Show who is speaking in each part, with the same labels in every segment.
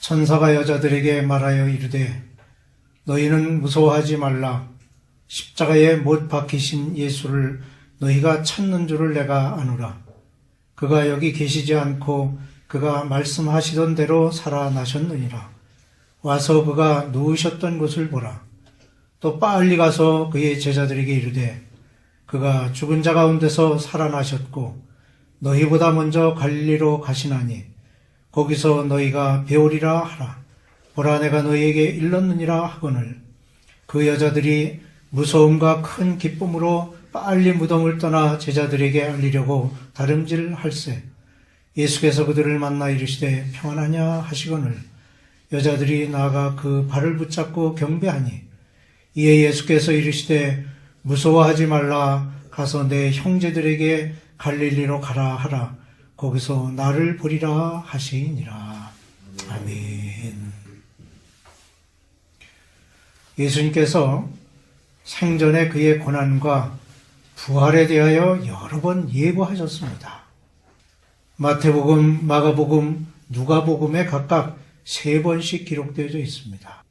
Speaker 1: 천사가 여자들에게 말하여 이르되 너희는 무서워하지 말라. 십자가에 못 박히신 예수를 너희가 찾는 줄을 내가 아노라. 그가 여기 계시지 않고 그가 말씀하시던 대로 살아나셨느니라. 와서 그가 누우셨던 곳을 보라. 또 빨리 가서 그의 제자들에게 이르되 그가 죽은 자 가운데서 살아나셨고 너희보다 먼저 갈릴리로 가시나니 거기서 너희가 배우리라 하라. 보라, 내가 너희에게 일렀느니라 하거늘 그 여자들이 무서움과 큰 기쁨으로 빨리 무덤을 떠나 제자들에게 알리려고 다름질할세. 예수께서 그들을 만나 이르시되 평안하냐 하시거늘 여자들이 나아가 그 발을 붙잡고 경배하니 이에 예수께서 이르시되 무서워하지 말라. 가서 내 형제들에게 갈릴리로 가라 하라. 거기서 나를 보리라 하시니라. 아멘. 예수님께서 생전에 그의 고난과 부활에 대하여 여러 번 예고하셨습니다. 마태복음, 마가복음, 누가복음에 각각 3번씩 기록되어져 있습니다.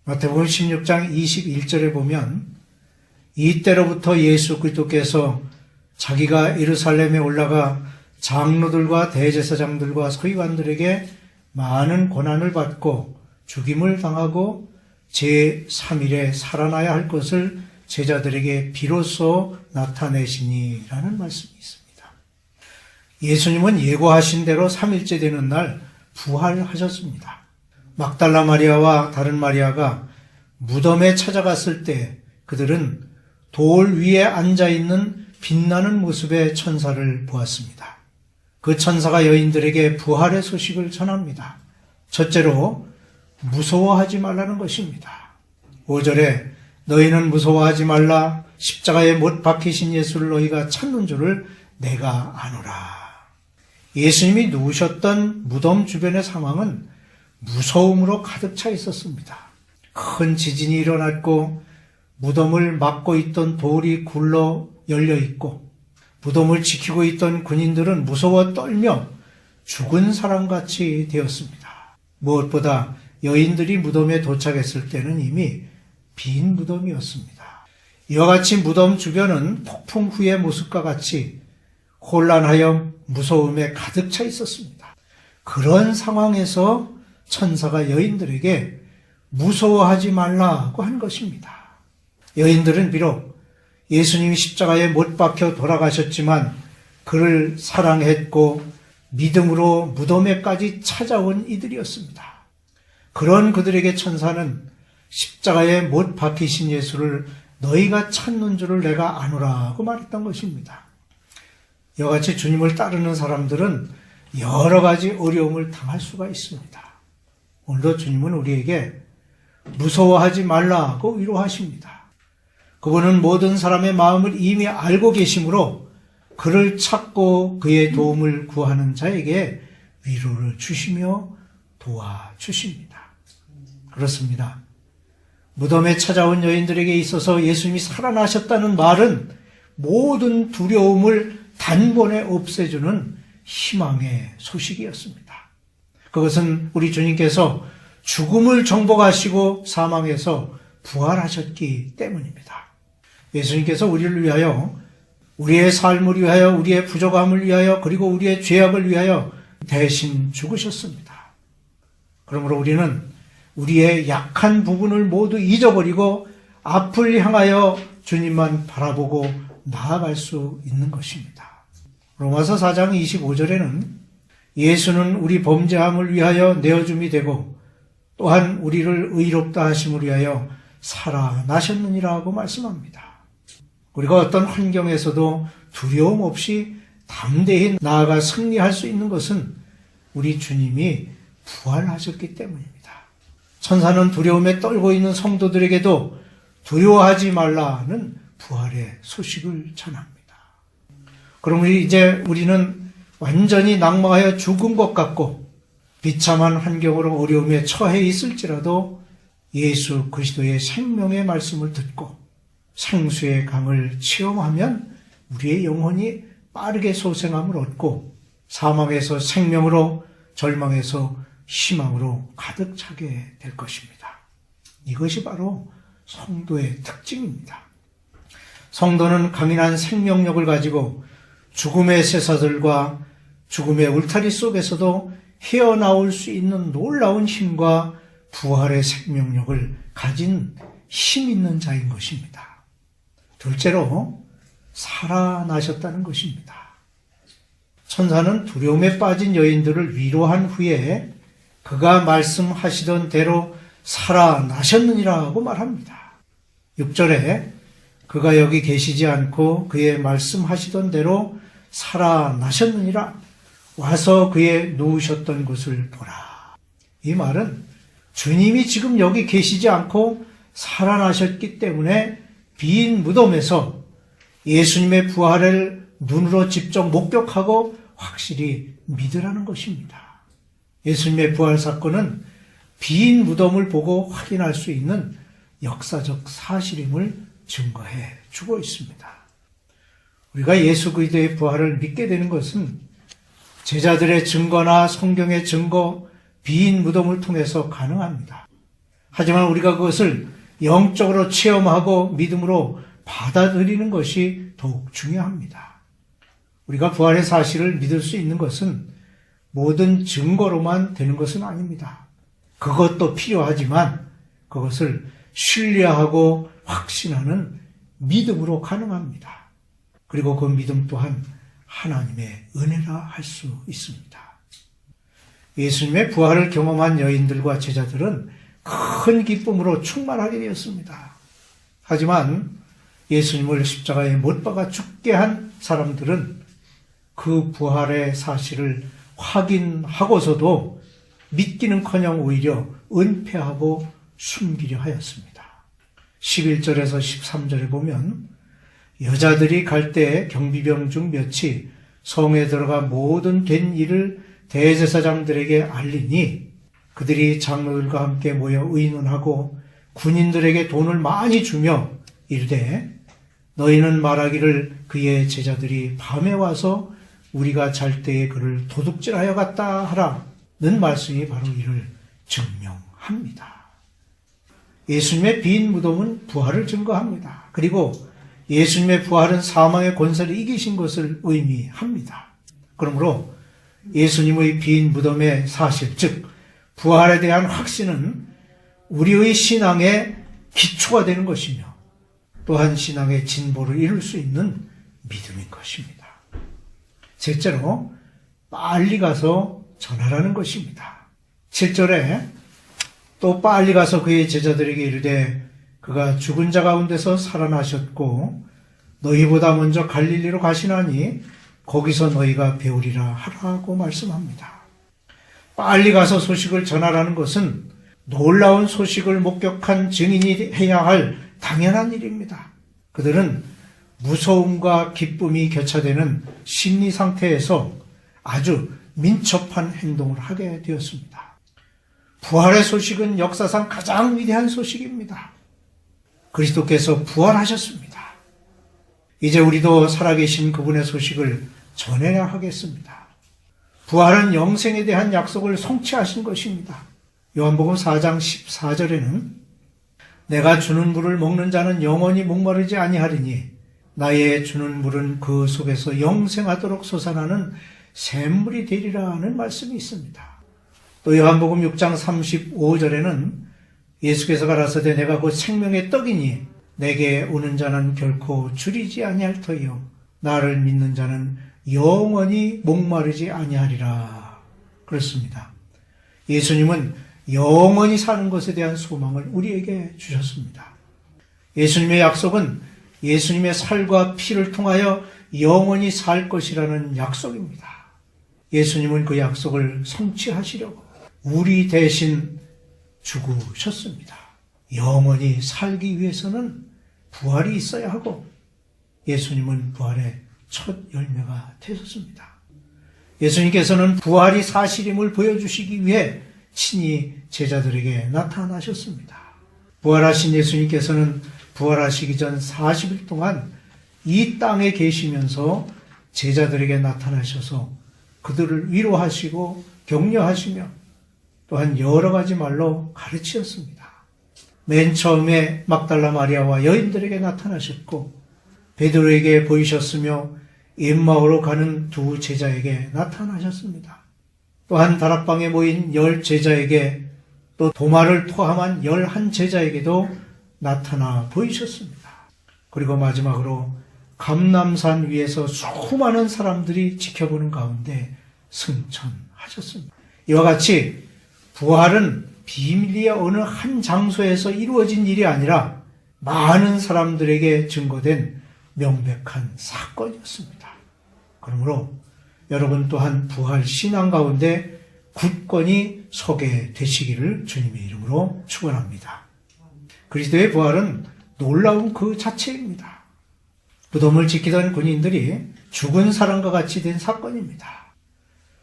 Speaker 1: 마태복음 16장 21절에 보면 이때로부터 예수 그리스도께서 자기가 예루살렘에 올라가 장로들과 대제사장들과 서기관들에게 많은 고난을 받고 죽임을 당하고 제3일에 살아나야 할 것을 제자들에게 비로소 나타내시니라는 말씀이 있습니다. 예수님은 예고하신 대로 3일째 되는 날 부활하셨습니다. 막달라 마리아와 다른 마리아가 무덤에 찾아갔을 때 그들은 돌 위에 앉아있는 빛나는 모습의 천사를 보았습니다. 그 천사가 여인들에게 부활의 소식을 전합니다. 첫째로 무서워하지 말라는 것입니다. 5절에 너희는 무서워하지 말라. 십자가에 못 박히신 예수를 너희가 찾는 줄을 내가 아노라. 예수님이 누우셨던 무덤 주변의 상황은 무서움으로 가득 차 있었습니다. 큰 지진이 일어났고 무덤을 막고 있던 돌이 굴러 열려 있고 무덤을 지키고 있던 군인들은 무서워 떨며 죽은 사람같이 되었습니다. 무엇보다 여인들이 무덤에 도착했을 때는 이미 빈 무덤이었습니다. 이와 같이 무덤 주변은 폭풍 후의 모습과 같이 혼란하여 무서움에 가득 차 있었습니다. 그런 상황에서 천사가 여인들에게 무서워하지 말라고 한 것입니다. 여인들은 비록 예수님이 십자가에 못 박혀 돌아가셨지만 그를 사랑했고 믿음으로 무덤에까지 찾아온 이들이었습니다. 그런 그들에게 천사는 십자가에 못 박히신 예수를 너희가 찾는 줄을 내가 아노라고 말했던 것입니다. 이와 같이 주님을 따르는 사람들은 여러 가지 어려움을 당할 수가 있습니다. 오늘도 주님은 우리에게 무서워하지 말라고 위로하십니다. 그분은 모든 사람의 마음을 이미 알고 계시므로 그를 찾고 그의 도움을 구하는 자에게 위로를 주시며 도와주십니다. 그렇습니다. 무덤에 찾아온 여인들에게 있어서 예수님이 살아나셨다는 말은 모든 두려움을 단번에 없애주는 희망의 소식이었습니다. 그것은 우리 주님께서 죽음을 정복하시고 사망에서 부활하셨기 때문입니다. 예수님께서 우리를 위하여, 우리의 삶을 위하여, 우리의 부족함을 위하여, 그리고 우리의 죄악을 위하여 대신 죽으셨습니다. 그러므로 우리는 우리의 약한 부분을 모두 잊어버리고 앞을 향하여 주님만 바라보고 나아갈 수 있는 것입니다. 로마서 4장 25절에는 예수는 우리 범죄함을 위하여 내어줌이 되고 또한 우리를 의롭다 하심을 위하여 살아나셨느니라고 말씀합니다. 우리가 어떤 환경에서도 두려움 없이 담대히 나아가 승리할 수 있는 것은 우리 주님이 부활하셨기 때문입니다. 천사는 두려움에 떨고 있는 성도들에게도 두려워하지 말라는 부활의 소식을 전합니다. 그럼 이제 우리는 완전히 낙망하여 죽은 것 같고 비참한 환경으로 어려움에 처해 있을지라도 예수 그리스도의 생명의 말씀을 듣고 생수의 강을 체험하면 우리의 영혼이 빠르게 소생함을 얻고 사망에서 생명으로, 절망에서 희망으로 가득 차게 될 것입니다. 이것이 바로 성도의 특징입니다. 성도는 강인한 생명력을 가지고 죽음의 쇠사슬과 죽음의 울타리 속에서도 헤어나올 수 있는 놀라운 힘과 부활의 생명력을 가진 힘 있는 자인 것입니다. 둘째로 살아나셨다는 것입니다. 천사는 두려움에 빠진 여인들을 위로한 후에 그가 말씀하시던 대로 살아나셨느니라고 말합니다. 6절에 그가 여기 계시지 않고 그의 말씀하시던 대로 살아나셨느니라, 와서 그의 누우셨던 곳을 보라. 이 말은 주님이 지금 여기 계시지 않고 살아나셨기 때문에 빈 무덤에서 예수님의 부활을 눈으로 직접 목격하고 확실히 믿으라는 것입니다. 예수님의 부활 사건은 빈 무덤을 보고 확인할 수 있는 역사적 사실임을 증거해 주고 있습니다. 우리가 예수 그리스도의 부활을 믿게 되는 것은 제자들의 증거나 성경의 증거, 빈 무덤을 통해서 가능합니다. 하지만 우리가 그것을 영적으로 체험하고 믿음으로 받아들이는 것이 더욱 중요합니다. 우리가 부활의 사실을 믿을 수 있는 것은 모든 증거로만 되는 것은 아닙니다. 그것도 필요하지만 그것을 신뢰하고 확신하는 믿음으로 가능합니다. 그리고 그 믿음 또한 하나님의 은혜라 할 수 있습니다. 예수님의 부활을 경험한 여인들과 제자들은 큰 기쁨으로 충만하게 되었습니다. 하지만 예수님을 십자가에 못 박아 죽게 한 사람들은 그 부활의 사실을 확인하고서도 믿기는커녕 오히려 은폐하고 숨기려 하였습니다. 11절에서 13절에 보면 여자들이 갈 때 경비병 중 몇이 성에 들어가 모든 된 일을 대제사장들에게 알리니 그들이 장로들과 함께 모여 의논하고 군인들에게 돈을 많이 주며 이르되 너희는 말하기를 그의 제자들이 밤에 와서 우리가 잘 때에 그를 도둑질하여 갔다 하라는 말씀이 바로 이를 증명합니다. 예수님의 빈 무덤은 부활을 증거합니다. 그리고 예수님의 부활은 사망의 권세를 이기신 것을 의미합니다. 그러므로 예수님의 빈 무덤의 사실, 즉 부활에 대한 확신은 우리의 신앙의 기초가 되는 것이며 또한 신앙의 진보를 이룰 수 있는 믿음인 것입니다. 셋째로 빨리 가서 전하라는 것입니다. 7절에 또 빨리 가서 그의 제자들에게 이르되 그가 죽은 자 가운데서 살아나셨고 너희보다 먼저 갈릴리로 가시나니 거기서 너희가 배우리라 하라고 말씀합니다. 빨리 가서 소식을 전하라는 것은 놀라운 소식을 목격한 증인이 해야 할 당연한 일입니다. 그들은 무서움과 기쁨이 교차되는 심리 상태에서 아주 민첩한 행동을 하게 되었습니다. 부활의 소식은 역사상 가장 위대한 소식입니다. 그리스도께서 부활하셨습니다. 이제 우리도 살아계신 그분의 소식을 전해야 하겠습니다. 부활은 영생에 대한 약속을 성취하신 것입니다. 요한복음 4장 14절에는 내가 주는 물을 먹는 자는 영원히 목마르지 아니하리니 나의 주는 물은 그 속에서 영생하도록 솟아나는 샘물이 되리라는 말씀이 있습니다. 또 요한복음 6장 35절에는 예수께서 가라사대 내가 곧 생명의 떡이니 내게 오는 자는 결코 줄이지 아니할 터이요 나를 믿는 자는 영원히 목마르지 아니하리라. 그렇습니다. 예수님은 영원히 사는 것에 대한 소망을 우리에게 주셨습니다. 예수님의 약속은 예수님의 살과 피를 통하여 영원히 살 것이라는 약속입니다. 예수님은 그 약속을 성취하시려고 우리 대신 죽으셨습니다. 영원히 살기 위해서는 부활이 있어야 하고 예수님은 부활의 첫 열매가 되셨습니다. 예수님께서는 부활이 사실임을 보여주시기 위해 친히 제자들에게 나타나셨습니다. 부활하신 예수님께서는 부활하시기 전 40일 동안 이 땅에 계시면서 제자들에게 나타나셔서 그들을 위로하시고 격려하시며 또한 여러 가지 말로 가르치었습니다. 맨 처음에 막달라 마리아와 여인들에게 나타나셨고 베드로에게 보이셨으며 엠마오로 가는 두 제자에게 나타나셨습니다. 또한 다락방에 모인 10 제자에게 또 도마를 포함한 11 제자에게도 나타나 보이셨습니다. 그리고 마지막으로 감람산 위에서 수많은 사람들이 지켜보는 가운데 승천하셨습니다. 이와 같이 부활은 비밀리에 어느 한 장소에서 이루어진 일이 아니라 많은 사람들에게 증거된 명백한 사건이었습니다. 그러므로 여러분 또한 부활 신앙 가운데 굳건히 서게 되시기를 주님의 이름으로 축원합니다. 그리스도의 부활은 놀라운 그 자체입니다. 무덤을 지키던 군인들이 죽은 사람과 같이 된 사건입니다.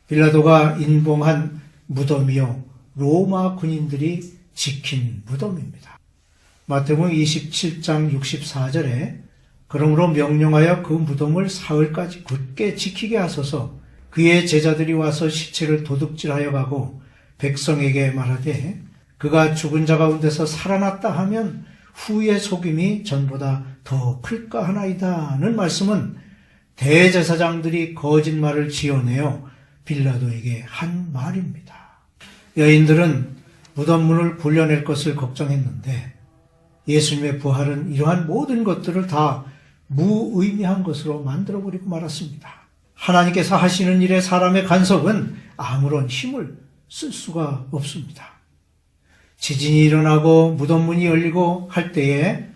Speaker 1: 빌라도가 인봉한 무덤이요 로마 군인들이 지킨 무덤입니다. 마태복음 27장 64절에 그러므로 명령하여 그 무덤을 사흘까지 굳게 지키게 하소서. 그의 제자들이 와서 시체를 도둑질하여 가고 백성에게 말하되 그가 죽은 자 가운데서 살아났다 하면 후의 속임이 전보다 더 클까 하나이다는 말씀은 대제사장들이 거짓말을 지어내어 빌라도에게 한 말입니다. 여인들은 무덤문을 굴려낼 것을 걱정했는데 예수님의 부활은 이러한 모든 것들을 다 무의미한 것으로 만들어버리고 말았습니다. 하나님께서 하시는 일에 사람의 간섭은 아무런 힘을 쓸 수가 없습니다. 지진이 일어나고 무덤문이 열리고 할 때에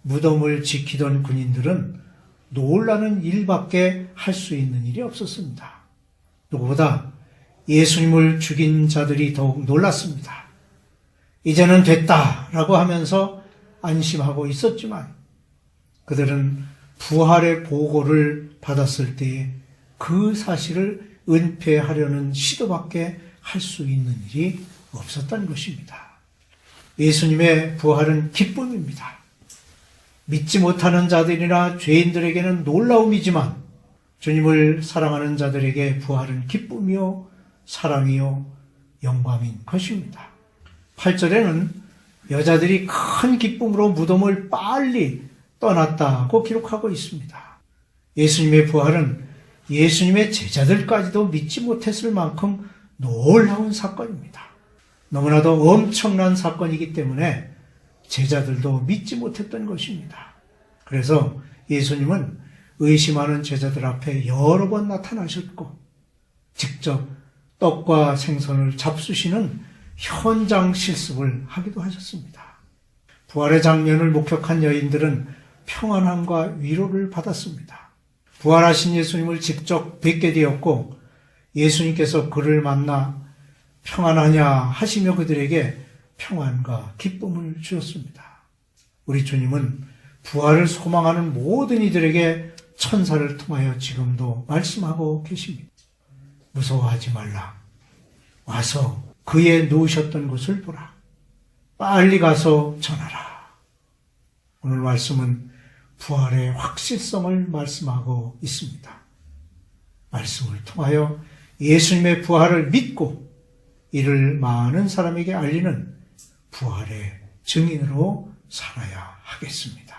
Speaker 1: 무덤을 지키던 군인들은 놀라는 일밖에 할 수 있는 일이 없었습니다. 누구보다 예수님을 죽인 자들이 더욱 놀랐습니다. 이제는 됐다라고 하면서 안심하고 있었지만 그들은 부활의 보고를 받았을 때에 그 사실을 은폐하려는 시도밖에 할 수 있는 일이 없었던 것입니다. 예수님의 부활은 기쁨입니다. 믿지 못하는 자들이나 죄인들에게는 놀라움이지만 주님을 사랑하는 자들에게 부활은 기쁨이요 사랑이요 영광인 것입니다. 8절에는 여자들이 큰 기쁨으로 무덤을 빨리 떠났다고 기록하고 있습니다. 예수님의 부활은 예수님의 제자들까지도 믿지 못했을 만큼 놀라운 사건입니다. 너무나도 엄청난 사건이기 때문에 제자들도 믿지 못했던 것입니다. 그래서 예수님은 의심하는 제자들 앞에 여러 번 나타나셨고 직접 떡과 생선을 잡수시는 현장 실습을 하기도 하셨습니다. 부활의 장면을 목격한 여인들은 평안함과 위로를 받았습니다. 부활하신 예수님을 직접 뵙게 되었고 예수님께서 그를 만나 평안하냐 하시며 그들에게 평안과 기쁨을 주었습니다. 우리 주님은 부활을 소망하는 모든 이들에게 천사를 통하여 지금도 말씀하고 계십니다. 무서워하지 말라. 와서 그의 누우셨던 곳을 보라. 빨리 가서 전하라. 오늘 말씀은 부활의 확실성을 말씀하고 있습니다. 말씀을 통하여 예수님의 부활을 믿고 이를 많은 사람에게 알리는 부활의 증인으로 살아야 하겠습니다.